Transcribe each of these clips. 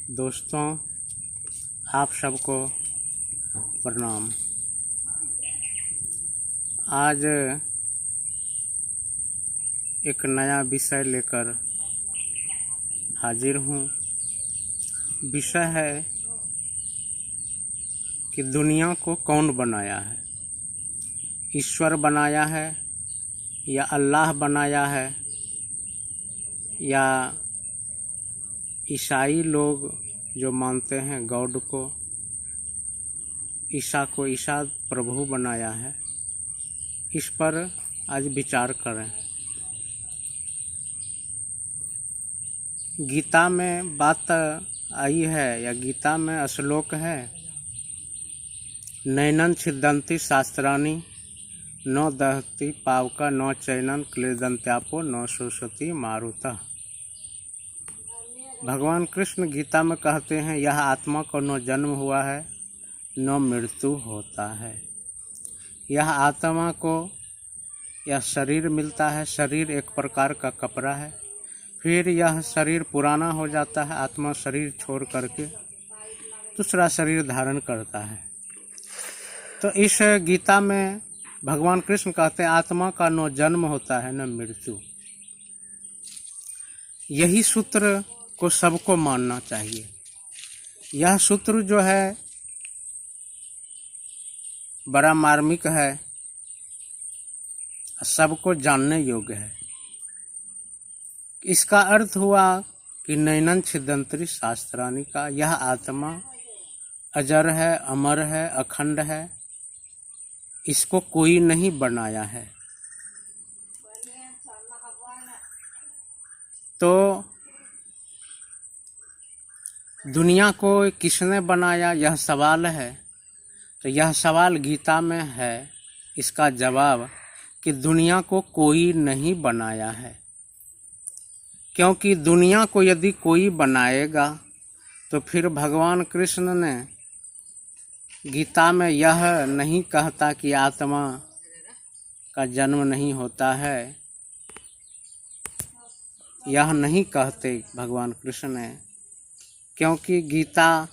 दोस्तों, आप सबको प्रणाम। आज एक नया विषय लेकर हाजिर हूँ। विषय है कि दुनिया को कौन बनाया है। ईश्वर बनाया है या अल्लाह बनाया है या ईसाई लोग जो मानते हैं गॉड को, ईसा को ईसा प्रभु बनाया है। इस पर आज विचार करें। गीता में बात आई है या गीता में श्लोक है, नैनन छिदन्ति शास्त्राणि न दहति पावका न चैनन क्लेदन्त्यापो न शोषति मारुतः। भगवान कृष्ण गीता में कहते हैं, यह आत्मा को न जन्म हुआ है न मृत्यु होता है। यह आत्मा को यह शरीर मिलता है। शरीर एक प्रकार का कपड़ा है, फिर यह शरीर पुराना हो जाता है। आत्मा शरीर छोड़ करके दूसरा शरीर धारण करता है। तो इस गीता में भगवान कृष्ण कहते हैं, आत्मा का न जन्म होता है न मृत्यु। यही सूत्र को सबको मानना चाहिए। यह सूत्र जो है बड़ा मार्मिक है, सबको जानने योग्य है। इसका अर्थ हुआ कि नैनन छिदन्ति शास्त्राणि का यह आत्मा अजर है, अमर है, अखंड है। इसको कोई नहीं बनाया है। तो दुनिया को किसने बनाया, यह सवाल है। तो यह सवाल गीता में है। इसका जवाब कि दुनिया को कोई नहीं बनाया है, क्योंकि दुनिया को यदि कोई बनाएगा तो फिर भगवान कृष्ण ने गीता में यह नहीं कहता कि आत्मा का जन्म नहीं होता है। यह नहीं कहते भगवान कृष्ण ने, क्योंकि गीता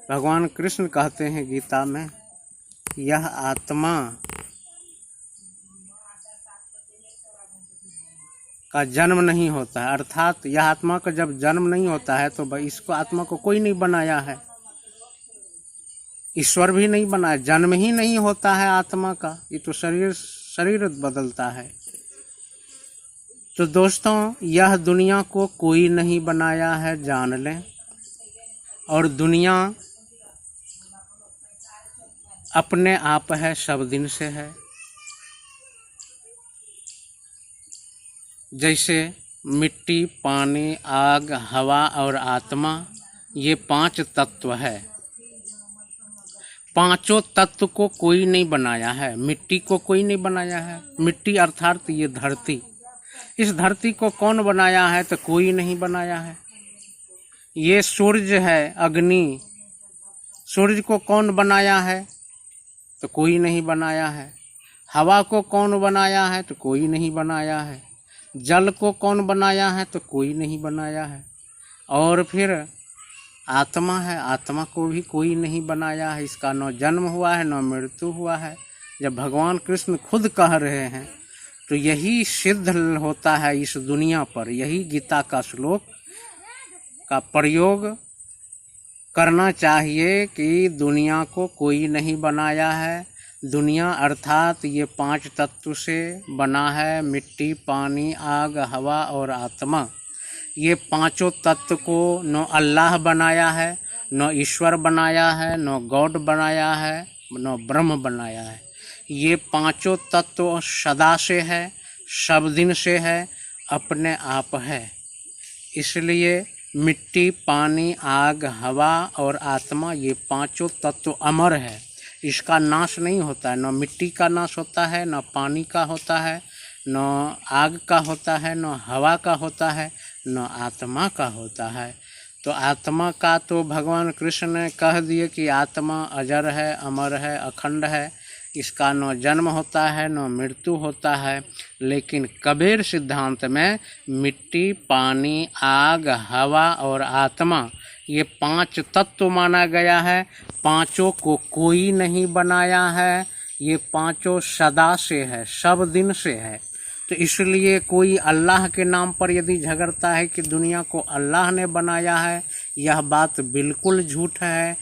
भगवान कृष्ण कहते हैं गीता में, यह आत्मा का जन्म नहीं होता है। अर्थात यह आत्मा का जब जन्म नहीं होता है तो इसको आत्मा को कोई नहीं बनाया है। ईश्वर भी नहीं बनाया। जन्म ही नहीं होता है आत्मा का, ये तो शरीर बदलता है। तो दोस्तों, यह दुनिया को कोई नहीं बनाया है, जान लें। और दुनिया अपने आप है, सब दिन से है। जैसे मिट्टी, पानी, आग, हवा और आत्मा, ये 5 तत्व है। पांचों तत्व को कोई नहीं बनाया है। मिट्टी को कोई नहीं बनाया है। मिट्टी अर्थात ये धरती। इस धरती को कौन बनाया है? तो कोई नहीं बनाया है। ये सूर्य है, अग्नि, सूर्य को कौन बनाया है? तो कोई नहीं बनाया है। हवा को कौन बनाया है? तो कोई नहीं बनाया है। जल को कौन बनाया है? तो कोई नहीं बनाया है। और फिर आत्मा है, आत्मा को भी कोई नहीं बनाया है। इसका न जन्म हुआ है न मृत्यु हुआ है। जब भगवान कृष्ण खुद कह रहे हैं तो यही सिद्ध होता है इस दुनिया पर। यही गीता का श्लोक का प्रयोग करना चाहिए कि दुनिया को कोई नहीं बनाया है। दुनिया अर्थात ये 5 तत्व से बना है। मिट्टी, पानी, आग, हवा और आत्मा। ये पांचों तत्व को न अल्लाह बनाया है, न ईश्वर बनाया है, न गॉड बनाया है, न ब्रह्म बनाया है। ये पांचों तत्व सदा से है, सब दिन से है, अपने आप है। इसलिए मिट्टी, पानी, आग, हवा और आत्मा, ये पांचों तत्व अमर है। इसका नाश नहीं होता है। न मिट्टी का नाश होता है, न पानी का होता है, न आग का होता है, न हवा का होता है, न आत्मा का होता है। तो आत्मा का तो भगवान कृष्ण ने कह दिए कि आत्मा अजर है, अमर है, अखंड है। इसका न जन्म होता है न मृत्यु होता है। लेकिन कबीर सिद्धांत में मिट्टी, पानी, आग, हवा और आत्मा ये 5 तत्व माना गया है। पांचों को कोई नहीं बनाया है, ये पांचों सदा से है, सब दिन से है। तो इसलिए कोई अल्लाह के नाम पर यदि झगड़ता है कि दुनिया को अल्लाह ने बनाया है, यह बात बिल्कुल झूठ है।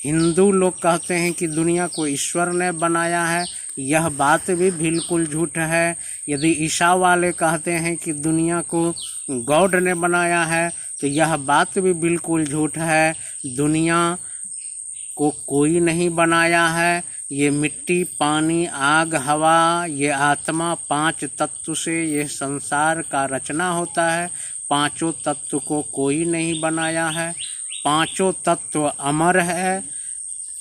हिंदू लोग कहते हैं कि दुनिया को ईश्वर ने बनाया है, यह बात भी बिल्कुल झूठ है। यदि ईसा वाले कहते हैं कि दुनिया को गॉड ने बनाया है, तो यह बात भी बिल्कुल झूठ है। दुनिया को कोई नहीं बनाया है। ये मिट्टी, पानी, आग, हवा, ये आत्मा, 5 तत्व से ये संसार का रचना होता है। पांचों तत्व को कोई नहीं बनाया है। पांचों तत्व अमर है,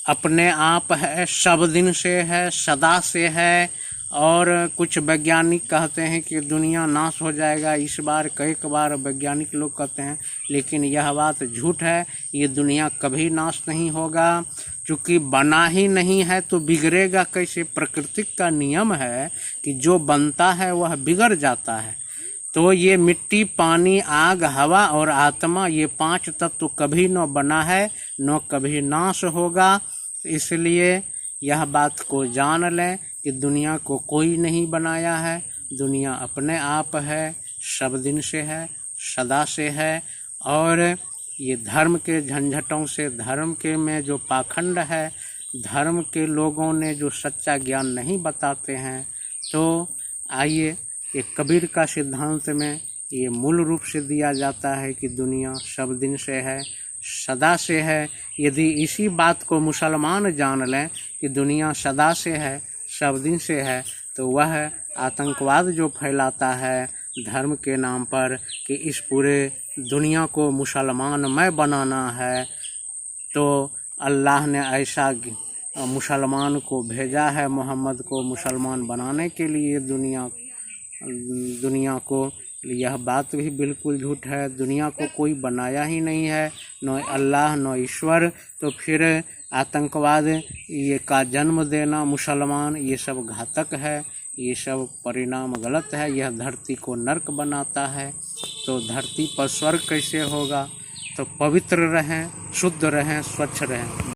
अपने आप है, सब दिन से है, सदा से है। और कुछ वैज्ञानिक कहते हैं कि दुनिया नाश हो जाएगा, इस बार कई बार वैज्ञानिक लोग कहते हैं, लेकिन यह बात झूठ है। ये दुनिया कभी नाश नहीं होगा, क्योंकि बना ही नहीं है तो बिगड़ेगा कैसे। प्रकृति का नियम है कि जो बनता है वह बिगड़ जाता है। तो ये मिट्टी, पानी, आग, हवा और आत्मा, ये 5 तत्व कभी न बना है न कभी नाश होगा। इसलिए यह बात को जान लें कि दुनिया को कोई नहीं बनाया है। दुनिया अपने आप है, सब दिन से है, सदा से है। और ये धर्म के झंझटों से, धर्म के में जो पाखंड है, धर्म के लोगों ने जो सच्चा ज्ञान नहीं बताते हैं, तो आइए ये कबीर का सिद्धांत में ये मूल रूप से दिया जाता है कि दुनिया सब दिन से है, सदा से है। यदि इसी बात को मुसलमान जान लें कि दुनिया सदा से है, सब दिन से है, तो वह आतंकवाद जो फैलाता है धर्म के नाम पर कि इस पूरे दुनिया को मुसलमानमय बनाना है, तो अल्लाह ने ऐसा मुसलमान को भेजा है, मोहम्मद को मुसलमान बनाने के लिए दुनिया को। यह बात भी बिल्कुल झूठ है। दुनिया को कोई बनाया ही नहीं है, न अल्लाह न ईश्वर। तो फिर आतंकवाद ये का जन्म देना मुसलमान, ये सब घातक है, ये सब परिणाम गलत है। यह धरती को नर्क बनाता है। तो धरती पर स्वर्ग कैसे होगा। तो पवित्र रहें, शुद्ध रहें, स्वच्छ रहें।